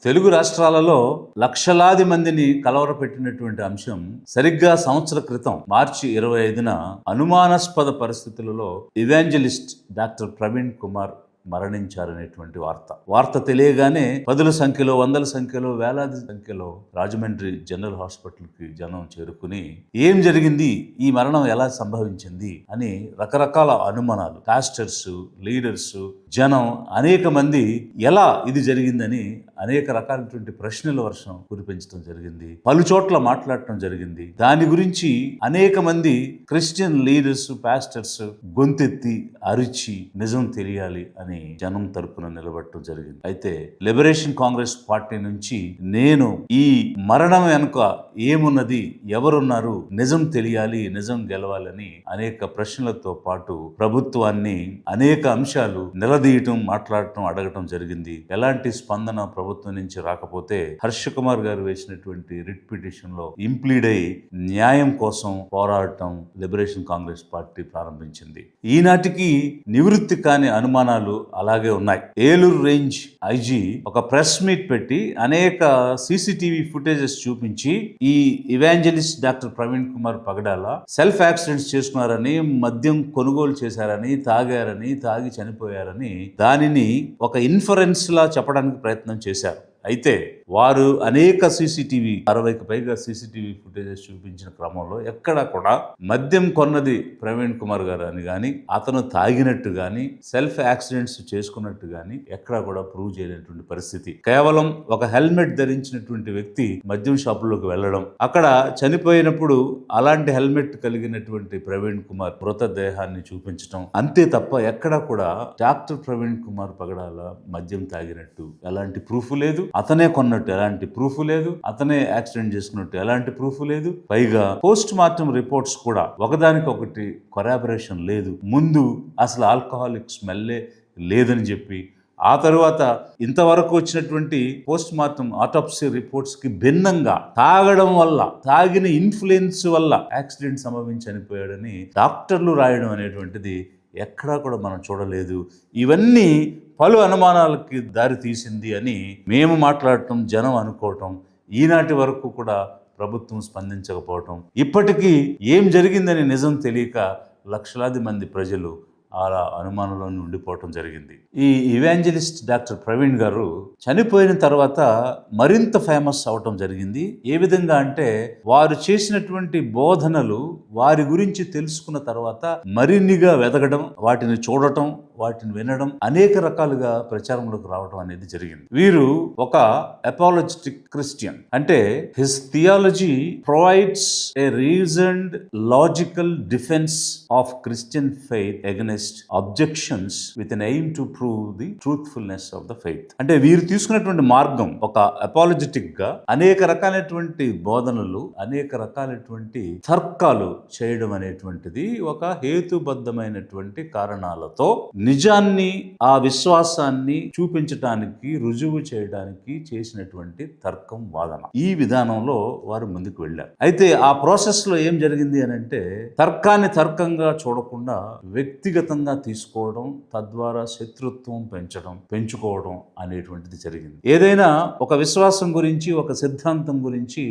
తెలుగు రాష్ట్రాలలో లక్షలాది మందిని కలవరపెట్టినటువంటి అంశం సరిగ్గా సంవత్సర క్రితం మార్చి 25న అనుమానాస్పద పరిస్థితులలో ఇవాంజలిస్ట్ డాక్టర్ ప్రవీణ్ కుమార్ మరణించారనేటువంటి వార్త తెలియగానే పదుల సంఖ్యలో, వందల సంఖ్యలో, వేలాది సంఖ్యలో రాజమండ్రి జనరల్ హాస్పిటల్కి జనం చేరుకుని ఏం జరిగింది, ఈ మరణం ఎలా సంభవించింది అని రకరకాల అనుమానాలు, పాస్టర్స్, లీడర్స్, జనం అనేక మంది ఎలా ఇది జరిగిందని అనేక రకాలైనటువంటి ప్రశ్నల వర్షం కురిపించడం జరిగింది. పలు చోట్ల మాట్లాడటం జరిగింది. దాని గురించి అనేక మంది క్రిస్టియన్ లీడర్స్, పాస్టర్స్ గొంతెత్తి అరిచి నిజం తెలియాలి అని జనం తరపున నిలబడటం జరిగింది. అయితే లిబరేషన్ కాంగ్రెస్ పార్టీ నుంచి నేను ఈ మరణం వెనుక ఏమున్నది, ఎవరున్నారు, నిజం తెలియాలి, నిజం గెలవాలని అనేక ప్రశ్నలతో పాటు ప్రభుత్వాన్ని అనేక అంశాలు నిలదీయటం, మాట్లాడటం, అడగటం జరిగింది. ఎలాంటి స్పందన ప్రభుత్వం నుంచి రాకపోతే హర్ష కుమార్ గారు వేసినటువంటి రిట్ పిటిషన్ లో ఇంప్లీడ్ అయి న్యాయం కోసం పోరాడటం లిబరేషన్ కాంగ్రెస్ పార్టీ ప్రారంభించింది. ఈనాటికి నివృత్తి కాని అనుమానాలు అలాగే ఉన్నాయి. ఏలూరు రేంజ్ ఐజీ ఒక ప్రెస్ మీట్ పెట్టి అనేక సీసీటీవీ ఫుటేజెస్ చూపించి ఈ ఇవాంజలిస్ట్ డాక్టర్ ప్రవీణ్ కుమార్ పగడాల సెల్ఫ్ యాక్సిడెంట్స్ చేసుకున్నారని, మద్యం కొనుగోలు చేశారని, తాగి చనిపోయారని దానిని ఒక ఇన్ఫరెన్స్ లా చెప్పడానికి ప్రయత్నం చేశారు. అయితే వారు అనేక 60కి పైగా సీసీటీవీ ఫుటేజెస్ చూపించిన క్రమంలో ఎక్కడా కూడా మద్యం కొన్నది ప్రవీణ్ కుమార్ గారు అని కానీ, అతను తాగినట్టు కానీ, సెల్ఫ్ యాక్సిడెంట్స్ చేసుకున్నట్టు కానీ ఎక్కడా కూడా ప్రూవ్ చేయలేనటువంటి పరిస్థితి. కేవలం ఒక హెల్మెట్ ధరించినటువంటి వ్యక్తి మద్యం షాపుల్లోకి వెళ్ళడం, అక్కడ చనిపోయినప్పుడు అలాంటి హెల్మెట్ కలిగినటువంటి ప్రవీణ్ కుమార్ మృతదేహాన్ని చూపించడం, అంతే తప్ప ఎక్కడా కూడా డాక్టర్ ప్రవీణ్ కుమార్ పగడాల మద్యం తాగినట్టు ఎలాంటి ప్రూఫ్ లేదు, అతనే కొన్నట్టు ఎలాంటి ప్రూఫ్ లేదు, అతనే యాక్సిడెంట్ చేసుకున్నట్టు ఎలాంటి ప్రూఫ్ లేదు. పైగా పోస్ట్ మార్టం రిపోర్ట్స్ కూడా ఒకదానికొకటి కొరాబరేషన్ లేదు. ముందు అసలు ఆల్కహాలిక్ స్మెల్లే లేదని చెప్పి, ఆ తరువాత ఇంతవరకు వచ్చినటువంటి పోస్ట్ మార్టం ఆటోప్సీ రిపోర్ట్స్ కి భిన్నంగా తాగడం వల్ల, తాగిన ఇన్ఫ్లుయెన్స్ వల్ల యాక్సిడెంట్ సంభవించి చనిపోయాడని డాక్టర్లు రాయడం అనేటువంటిది ఎక్కడా కూడా మనం చూడలేదు. ఇవన్నీ పలు అనుమానాలకి దారి తీసింది అని మేము మాట్లాడటం, జనం అనుకోవటం, ఈనాటి వరకు కూడా ప్రభుత్వం స్పందించకపోవటం, ఇప్పటికీ ఏం జరిగిందని నిజం తెలియక లక్షలాది మంది ప్రజలు అలా అనుమానంలో ఉండిపోవటం జరిగింది. ఈ ఇవాంజలిస్ట్ డాక్టర్ ప్రవీణ్ గారు చనిపోయిన తర్వాత మరింత ఫేమస్ అవటం జరిగింది. ఏ విధంగా అంటే వారు చేసినటువంటి బోధనలు వారి గురించి తెలుసుకున్న తర్వాత మరిన్నిగా వెతకడం, వాటిని చూడటం, వాటిని వినడం, అనేక రకాలుగా ప్రచారంలోకి రావడం అనేది జరిగింది. వీరు ఒక అపాలజెటిక్ క్రిస్టియన్, అంటే his theology provides A reasoned logical defence of Christian faith against objections with an aim to prove the truthfulness of the faith. అంటే వీరు తీసుకున్నటువంటి మార్గం ఒక అపాలజెటిక్ గా అనేక రకాలైనటువంటి బోధనలు, అనేక రకాలైనటువంటి తర్కాలు చేయడం అనేటువంటిది ఒక హేతుబద్ధమైనటువంటి కారణాలతో నిజాన్ని, ఆ విశ్వాసాన్ని చూపించడానికి, రుజువు చేయడానికి చేసినటువంటి తర్కం, వాదన. ఈ విధానంలో వారు ముందుకు వెళ్ళారు. అయితే ఆ ప్రాసెస్ లో ఏం జరిగింది అని అంటే, తర్కాన్ని తర్కంగా చూడకుండా వ్యక్తిగత తీసుకోవడం, తద్వారా శత్రుత్వం పెంచుకోవడం అనేటువంటిది జరిగింది. ఏదైనా ఒక విశ్వాసం గురించి, ఒక సిద్ధాంతం గురించి,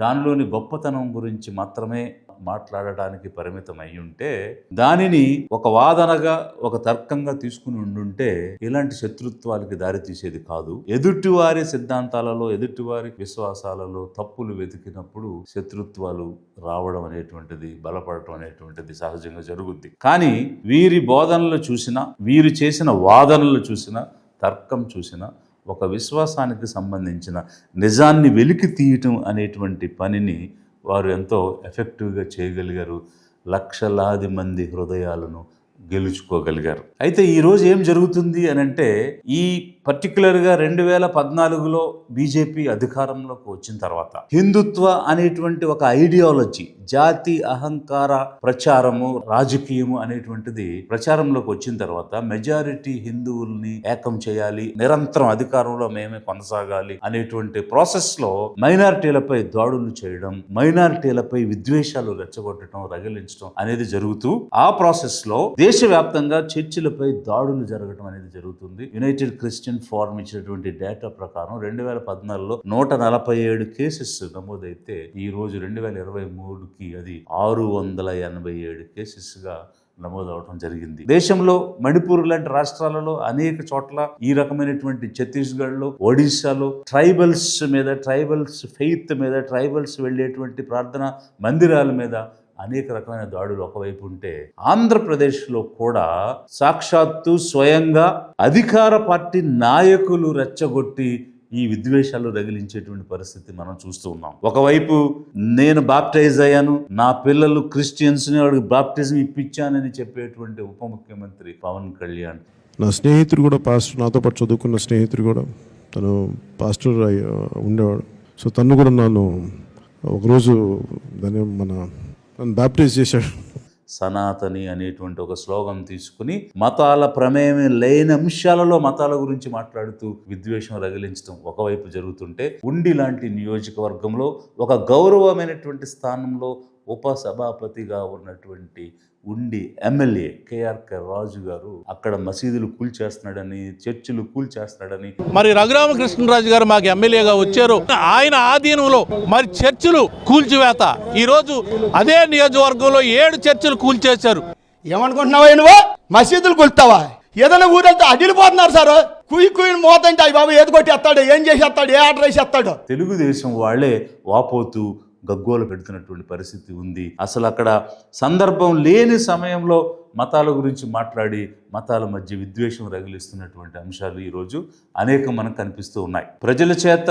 దానిలోని గొప్పతనం గురించి మాత్రమే మాట్లాడటానికి పరిమితం అయి ఉంటే, దానిని ఒక వాదనగా, ఒక తర్కంగా తీసుకుని ఉండుంటే ఇలాంటి శత్రుత్వాలకి దారి తీసేది కాదు. ఎదుటివారి సిద్ధాంతాలలో, ఎదుటివారి విశ్వాసాలలో తప్పులు వెతికినప్పుడు శత్రుత్వాలు రావడం అనేటువంటిది, బలపడటం అనేటువంటిది సహజంగా జరుగుద్ది. కానీ వీరి బోధనలు చూసినా, వీరు చేసిన వాదనలు చూసినా, తర్కం చూసినా, ఒక విశ్వాసానికి సంబంధించిన నిజాన్ని వెలికి తీయటం అనేటువంటి పనిని వారు ఎంతో ఎఫెక్టివ్గా చేయగలిగారు. లక్షలాది మంది హృదయాలను గెలుచుకోగలిగారు. అయితే ఈరోజు ఏం జరుగుతుంది అని అంటే, ఈ పర్టికులర్గా 2014లో బీజేపీ అధికారంలోకి వచ్చిన తర్వాత హిందుత్వ అనేటువంటి ఒక ఐడియాలజీ, జాతి అహంకార ప్రచారము, రాజకీయము అనేటువంటిది ప్రచారంలోకి వచ్చిన తర్వాత మెజారిటీ హిందువుల్ని ఏకం చేయాలి, నిరంతరం అధికారంలో మేమే కొనసాగాలి అనేటువంటి ప్రాసెస్ లో మైనారిటీలపై దాడులు చేయడం, మైనారిటీలపై విద్వేషాలు రెచ్చగొట్టడం, రగిలించడం అనేది జరుగుతూ, ఆ ప్రాసెస్ లో దేశవ్యాప్తంగా చర్చిలపై దాడులు జరగడం అనేది జరుగుతుంది. యునైటెడ్ క్రిస్టియన్ ఫోరం ఇచ్చినటువంటి డేటా ప్రకారం 2014లో 147 కేసెస్ నమోదైతే ఈ రోజు 2023కి అది 687 కేసెస్ గా నమోదవడం జరిగింది. దేశంలో మణిపూర్ లాంటి రాష్ట్రాలలో అనేక చోట్ల ఈ రకమైనటువంటి ఛత్తీస్గఢ్లో, ఒడిశాలో ట్రైబల్స్ ఫెయిత్ మీద ట్రైబల్స్ వెళ్ళేటువంటి ప్రార్థన మందిరాల మీద అనేక రకమైన దాడులు ఒకవైపు ఉంటే, ఆంధ్రప్రదేశ్లో కూడా సాక్షాత్తు స్వయంగా అధికార పార్టీ నాయకులు రెచ్చగొట్టి ఈ విద్వేషాలు రగిలించేటువంటి పరిస్థితి మనం చూస్తూ ఉన్నాం. ఒకవైపు నేను బాప్టైజ్ అయ్యాను, నా పిల్లలు క్రిస్టియన్స్ ని వాడికి బాప్టిజం ఇప్పించానని చెప్పేటువంటి ఉప ముఖ్యమంత్రి పవన్ కళ్యాణ్. నా స్నేహితుడు కూడా పాస్టర్, నాతో పాటు చదువుకున్న స్నేహితుడు కూడా తను పాస్టర్ ఉండేవాడు. సో తను కూడా నన్ను ఒకరోజు నన్ను బాప్టైజ్ చేశాడు. సనాతని అనేటువంటి ఒక స్లోగన్ తీసుకుని మతాల ప్రమేయం లేని అంశాలలో మతాల గురించి మాట్లాడుతూ విద్వేషం రగిలించడం ఒకవైపు జరుగుతుంటే, ఉండి లాంటి నియోజకవర్గంలో ఒక గౌరవమైనటువంటి స్థానంలో ఉపసభాపతిగా ఉన్నటువంటి ఉండి ఎమ్మెల్యే కేఆర్కే రాజు గారు అక్కడ మసీదులు కూల్చేస్తున్నాడని, చర్చిలు కూల్చేస్తున్నాడని. మరి రఘురామకృష్ణరాజు గారు మాకు ఎమ్మెల్యేగా వచ్చారు. ఆయన ఆధీనంలో మరి చర్చిలు కూల్చివేత, ఈరోజు అదే నియోజకవర్గంలో 7 చర్చిలు కూల్చేశారు. ఏమనుకుంటున్నావా నువ్వు? మసీదులు కూల్తావా? ఏదైనా ఊరంతా అడిగిపోతున్నారు సార్. కుయ్యి మోతంటే అవి బాబు ఏది కొట్టేస్తాడు, ఏం చేసేస్తాడు, ఏ ఆర్డర్ వేసేస్తాడు. తెలుగుదేశం వాళ్ళే వాపోతూ గగ్గోలు పెడుతున్నటువంటి పరిస్థితి ఉంది. అసలు అక్కడ సందర్భం లేని సమయంలో మతాల గురించి మాట్లాడి మతాల మధ్య విద్వేషం రగిలిస్తున్నటువంటి అంశాలు ఈరోజు అనేకం మనకు కనిపిస్తూ ఉన్నాయి. ప్రజల చేత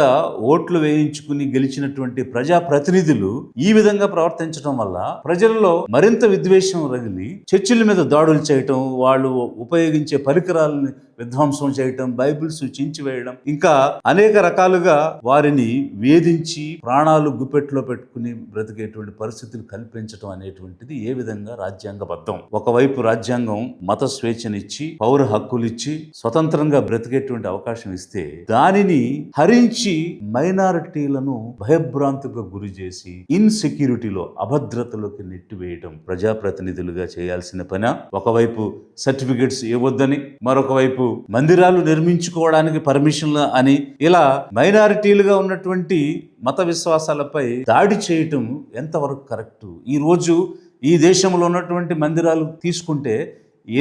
ఓట్లు వేయించుకుని గెలిచినటువంటి ప్రజాప్రతినిధులు ఈ విధంగా ప్రవర్తించడం వల్ల ప్రజలలో మరింత విద్వేషం రగిలి చర్చిల మీద దాడులు చేయటం, వాళ్ళు ఉపయోగించే పరికరాలని విధ్వంసం చేయటం, బైబిల్స్ చించివేయడం, ఇంకా అనేక రకాలుగా వారిని వేధించి ప్రాణాలు గుప్పెట్లో పెట్టుకుని బ్రతికేటువంటి పరిస్థితులు కల్పించడం అనేటువంటిది ఏ విధంగా రాజ్యాంగబద్ధం. ఒకవైపు రాజ్యాంగం మత స్వేచ్ఛనిచ్చి, పౌర హక్కులిచ్చి, స్వతంత్రంగా బ్రతికేటువంటి అవకాశం ఇస్తే, దానిని హరించి మైనారిటీలను భయభ్రాంతికి గురి చేసి ఇన్సెక్యూరిటీలో, అభద్రతలోకి నెట్టివేయడం ప్రజాప్రతినిధులుగా చేయాల్సిన పని. ఒకవైపు సర్టిఫికెట్స్ ఇవ్వద్దని, మరొక వైపు మందిరాలు నిర్మించుకోవడానికి పర్మిషన్లు అని, ఇలా మైనారిటీలుగా ఉన్నటువంటి మత విశ్వాసాలపై దాడి చేయటం ఎంతవరకు కరెక్టు? ఈరోజు ఈ దేశంలో ఉన్నటువంటి మందిరాలు తీసుకుంటే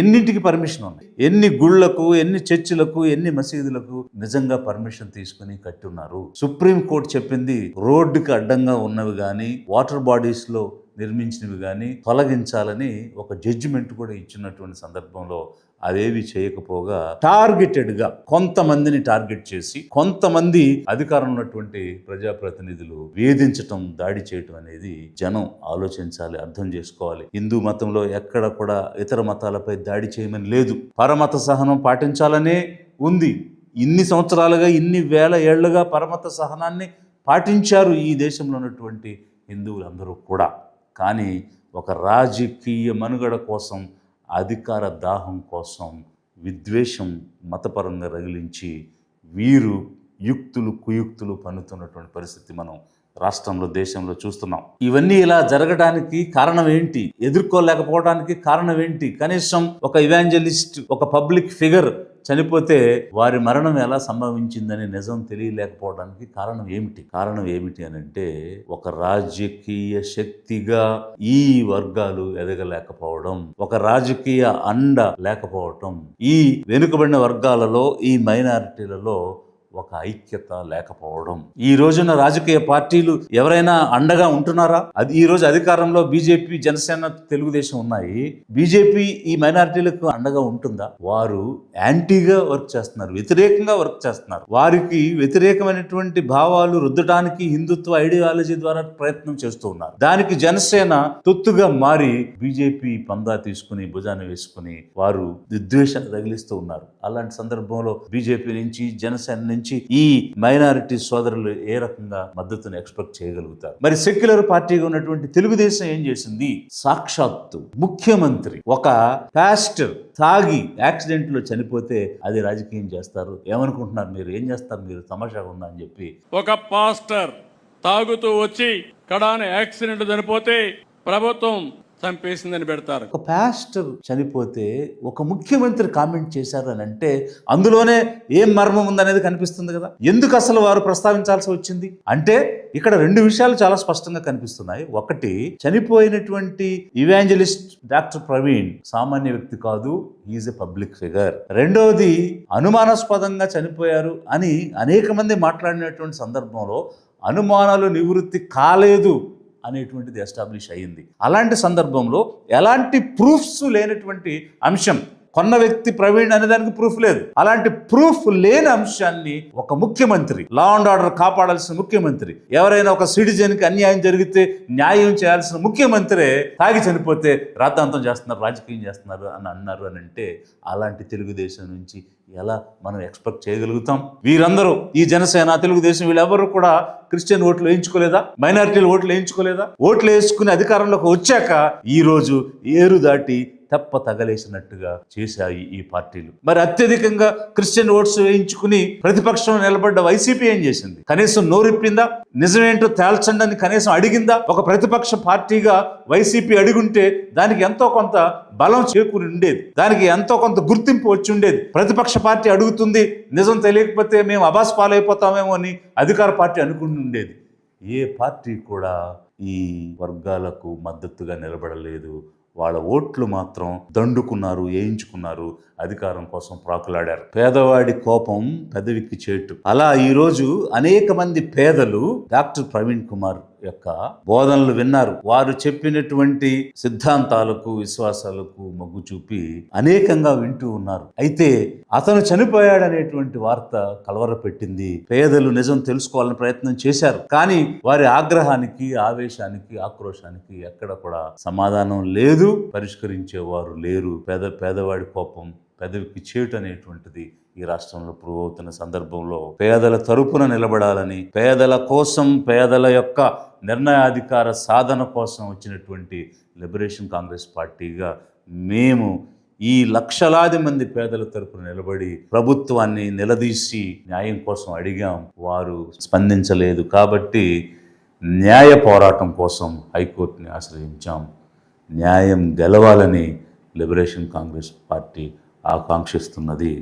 ఎన్నింటికి పర్మిషన్ ఉంది? ఎన్ని గుళ్లకు, ఎన్ని చర్చిలకు, ఎన్ని మసీదులకు నిజంగా పర్మిషన్ తీసుకుని కట్టి ఉన్నారు? సుప్రీంకోర్టు చెప్పింది రోడ్డుకి అడ్డంగా ఉన్నవి కానీ, వాటర్ బాడీస్ లో నిర్మించినవి కానీ తొలగించాలని ఒక జడ్జిమెంట్ కూడా ఇచ్చినటువంటి సందర్భంలో అవేవి చేయకపోగా టార్గెటెడ్గా కొంతమందిని టార్గెట్ చేసి కొంతమంది అధికారం ఉన్నటువంటి ప్రజాప్రతినిధులు వేధించటం, దాడి చేయటం అనేది జనం ఆలోచించాలి, అర్థం చేసుకోవాలి. హిందూ మతంలో ఎక్కడ కూడా ఇతర మతాలపై దాడి చేయమని లేదు. పరమత సహనం పాటించాలనే ఉంది. ఇన్ని సంవత్సరాలుగా, ఇన్ని వేల ఏళ్లుగా పరమత సహనాన్ని పాటించారు ఈ దేశంలో ఉన్నటువంటి హిందువులందరూ కూడా. కానీ ఒక రాజకీయ మనుగడ కోసం, అధికార దాహం కోసం విద్వేషం మతపరంగా రగిలించి వీరు యుక్తులు కుయుక్తులు పన్నుతున్నటువంటి పరిస్థితి మనం రాష్ట్రంలో, దేశంలో చూస్తున్నాం. ఇవన్నీ ఇలా జరగడానికి కారణం ఏంటి? ఎదుర్కోలేకపోవడానికి కారణం ఏంటి? కనీసం ఒక ఇవాంజలిస్ట్, ఒక పబ్లిక్ ఫిగర్ చనిపోతే వారి మరణం ఎలా సంభవించిందని నిజం తెలియలేకపోవడానికి కారణం ఏమిటి? కారణం ఏమిటి అని అంటే, ఒక రాజకీయ శక్తిగా ఈ వర్గాలు ఎదగలేకపోవడం, ఒక రాజకీయ అండ లేకపోవటం, ఈ వెనుకబడిన వర్గాలలో, ఈ మైనారిటీలలో ఒక ఐక్యత లేకపోవడం. ఈ రోజున రాజకీయ పార్టీలు ఎవరైనా అండగా ఉంటున్నారా? అది ఈ రోజు అధికారంలో బీజేపీ, జనసేన, తెలుగుదేశం ఉన్నాయి. బీజేపీ ఈ మైనారిటీలకు అండగా ఉంటుందా? వారు యాంటీగా వర్క్ చేస్తున్నారు, వ్యతిరేకంగా వర్క్ చేస్తున్నారు. వారికి వ్యతిరేకమైనటువంటి భావాలు రుద్దడానికి హిందుత్వ ఐడియాలజీ ద్వారా ప్రయత్నం చేస్తూ ఉన్నారు. దానికి జనసేన తొత్తుగా మారి బీజేపీ పందా తీసుకుని భుజాన్ని వేసుకుని వారు విద్వేషాన్ని తగిలిస్తూ ఉన్నారు. అలాంటి సందర్భంలో బీజేపీ నుంచి, జనసేన నుంచి ఈ మైనారిటీ సోదరులు ఏ రకంగా మద్దతును ఎక్స్పెక్ట్ చేయగలుగుతారు? మరి సెక్యులర్ పార్టీగా ఉన్నటువంటి తెలుగుదేశం ఏం చేసింది? సాక్షాత్తు ముఖ్యమంత్రి ఒక పాస్టర్ తాగి యాక్సిడెంట్ లో చనిపోతే అది రాజకీయం చేస్తారు. ఏమనుకుంటున్నారు మీరు? ఏం చేస్తారు మీరు? తమాషాగా ఉందా అని చెప్పి ఒక పాస్టర్ తాగుతూ వచ్చి కడాన యాక్సిడెంట్ చనిపోతే ప్రభుత్వం చంపేసిందని పెడతారు. ఒక పాస్టర్ చనిపోతే ఒక ముఖ్యమంత్రి కామెంట్ చేశారు అని అంటే అందులోనే ఏం మర్మం ఉందనేది కనిపిస్తుంది కదా. ఎందుకు అసలు వారు ప్రస్తావించాల్సి వచ్చింది అంటే ఇక్కడ రెండు విషయాలు చాలా స్పష్టంగా కనిపిస్తున్నాయి. ఒకటి, చనిపోయినటువంటి ఇవాంజలిస్ట్ డాక్టర్ ప్రవీణ్ సామాన్య వ్యక్తి కాదు, ఈజ్ ఎ పబ్లిక్ ఫిగర్. రెండవది, అనుమానాస్పదంగా చనిపోయారు అని అనేక మంది మాట్లాడినటువంటి సందర్భంలో అనుమానాలు నివృత్తి కాలేదు అనేటువంటిది ఎస్టాబ్లిష్ అయ్యింది. అలాంటి సందర్భంలో ఎలాంటి ప్రూఫ్స్ లేనటువంటి అంశం, కొన్న వ్యక్తి ప్రవీణ్ అనే దానికి ప్రూఫ్ లేదు. అలాంటి ప్రూఫ్ లేని అంశాన్ని ఒక ముఖ్యమంత్రి, లా అండ్ ఆర్డర్ కాపాడాల్సిన ముఖ్యమంత్రి, ఎవరైనా ఒక సిటిజన్కి అన్యాయం జరిగితే న్యాయం చేయాల్సిన ముఖ్యమంత్రి తాగి చనిపోతే రాద్ధాంతం చేస్తున్నారు, రాజకీయం చేస్తున్నారు అని అన్నారు అని అంటే అలాంటి తెలుగుదేశం నుంచి ఎలా మనం ఎక్స్పెక్ట్ చేయగలుగుతాం? వీరందరూ ఈ జనసేన, తెలుగుదేశం వీళ్ళెవరూ కూడా క్రిస్టియన్ ఓట్లు వేయించుకోలేదా? మైనారిటీలు ఓట్లు వేయించుకోలేదా? ఓట్లు వేసుకుని అధికారంలోకి వచ్చాక ఈరోజు ఏరు దాటి తెప్ప తగలేసినట్టుగా చేశాయి ఈ పార్టీలు. మరి అత్యధికంగా క్రిస్టియన్ ఓట్స్ వేయించుకుని ప్రతిపక్షం నిలబడ్డ వైసీపీ ఏం చేసింది? కనీసం నోరిప్పిందా? నిజమేంటో తేల్చండి అని కనీసం అడిగిందా? ఒక ప్రతిపక్ష పార్టీగా వైసీపీ అడిగుంటే దానికి ఎంతో కొంత బలం చేకూరి ఉండేది, దానికి ఎంతో కొంత గుర్తింపు వచ్చి ఉండేది. ప్రతిపక్ష పార్టీ అడుగుతుంది, నిజం తెలియకపోతే మేము అబాస్ పాలైపోతామేమో అని అధికార పార్టీ అనుకుని ఉండేది. ఏ పార్టీ కూడా ఈ వర్గాలకు మద్దతుగా నిలబడలేదు. వాళ్ళ ఓట్లు మాత్రం దండుకున్నారు, వేయించుకున్నారు, అధికారం కోసం ప్రాకులాడారు. పేదవాడి కోపం పెదవికి చేటు. అలా ఈరోజు అనేక మంది పేదలు డాక్టర్ ప్రవీణ్ కుమార్ యొక్క బోధనలు విన్నారు. వారు చెప్పినటువంటి సిద్ధాంతాలకు, విశ్వాసాలకు మొగ్గు చూపి అనేకంగా వింటూ ఉన్నారు. అయితే అతను చనిపోయాడనేటువంటి వార్త కలవరపెట్టింది. పేదలు నిజం తెలుసుకోవాలని ప్రయత్నం చేశారు, కానీ వారి ఆగ్రహానికి, ఆవేశానికి, ఆక్రోశానికి ఎక్కడ కూడా సమాధానం లేదు, పరిష్కరించేవారు లేరు. పేదవాడి కోపం పెదవికి చేటు అనేటువంటిది ఈ రాష్ట్రంలో ప్రూవ్ అవుతున్న సందర్భంలో పేదల తరపున నిలబడాలని, పేదల కోసం, పేదల యొక్క నిర్ణయాధికార సాధన కోసం వచ్చినటువంటి లిబరేషన్ కాంగ్రెస్ పార్టీగా మేము ఈ లక్షలాది మంది పేదల తరపున నిలబడి ప్రభుత్వాన్ని నిలదీసి న్యాయం కోసం అడిగాం. వారు స్పందించలేదు. కాబట్టి న్యాయ పోరాటం కోసం హైకోర్టుని ఆశ్రయించాం. న్యాయం గెలవాలని లిబరేషన్ కాంగ్రెస్ పార్టీ ఆకాంక్షిస్తున్నది.